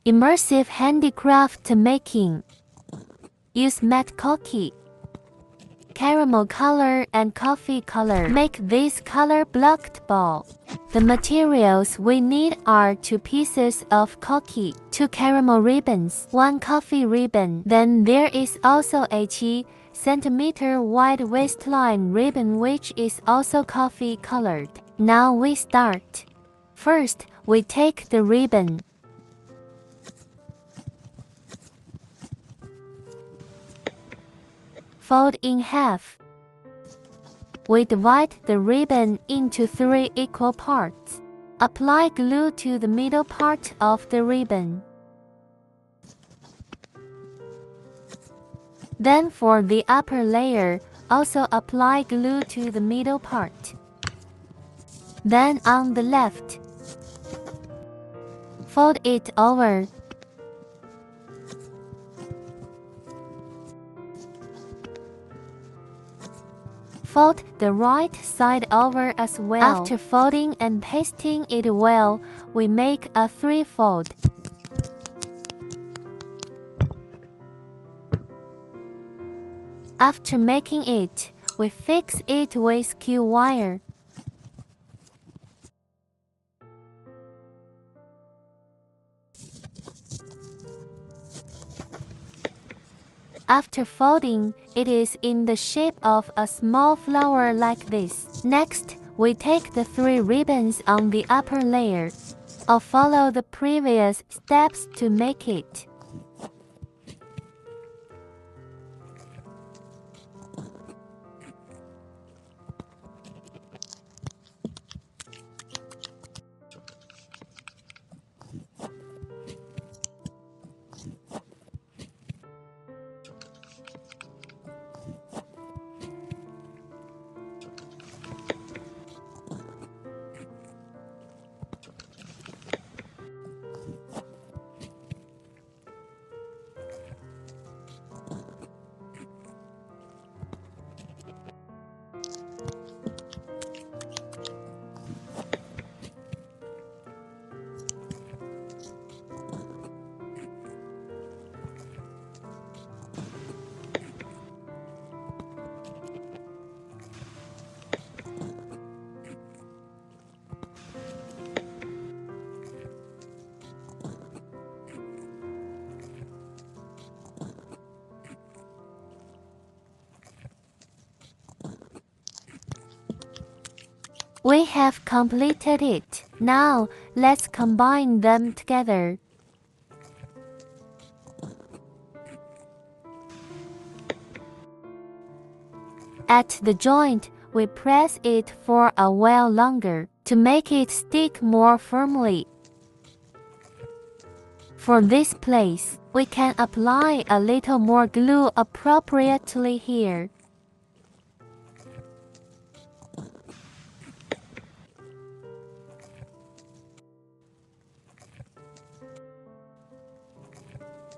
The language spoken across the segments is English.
Immersive handicraft making. Use matte cookie, caramel color and coffee color. Make this color-blocked ball. The materials we need are 2 pieces of cookie, 2 caramel ribbons, 1 coffee ribbon. Then there is also a 2 cm wide waistline ribbon which is also coffee colored. Now we start. First, we take the ribbon. Fold in half. We divide the ribbon into 3 equal parts. Apply glue to the middle part of the ribbon. Then for the upper layer, also apply glue to the middle part. Then on the left, fold it over. Fold the right side over as well. After folding and pasting it well, we make a 3-fold. After making it, we fix it with Q wire. After folding, it is in the shape of a small flower like this. Next, we take the 3 ribbons on the upper layer. Or follow the previous steps to make it. We have completed it. Now, let's combine them together. At the joint, we press it for a while longer to make it stick more firmly. For this place, we can apply a little more glue appropriately here.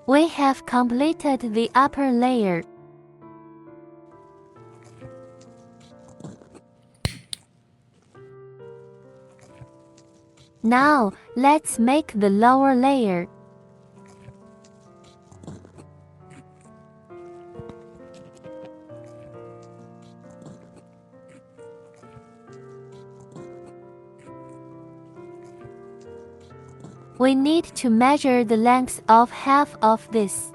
We have completed the upper layer. Now, let's make the lower layer. We need to measure the length of half of this.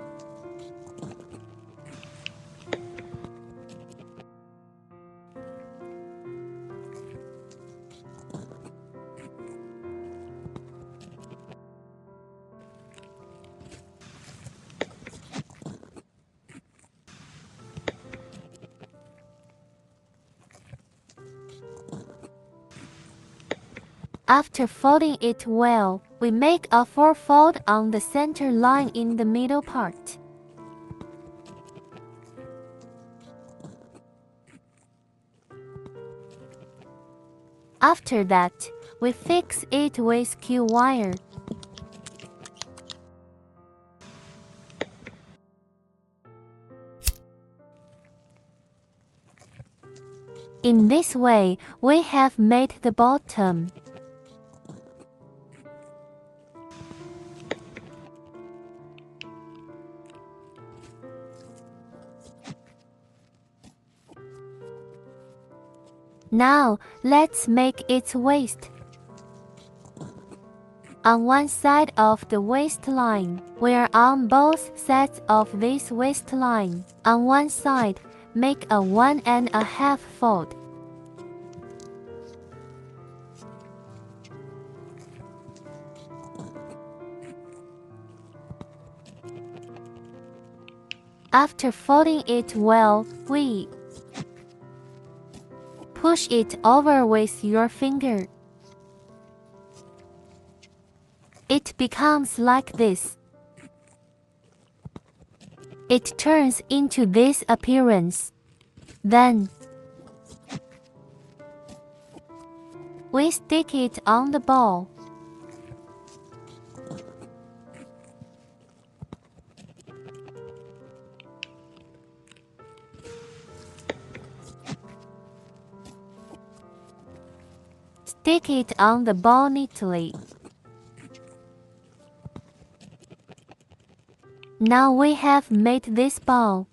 After folding it well, we make a 4-fold on the center line in the middle part. After that, we fix it with Q wire. In this way, we have made the bottom. Now, let's make its waist. On one side of the waistline, we're on both sides of this waistline. On one side, make a 1.5 fold. After folding it well, we push it over with your finger. It becomes like this. It turns into this appearance. Then, we stick it on the ball. Stick it on the ball neatly. Now we have made this ball.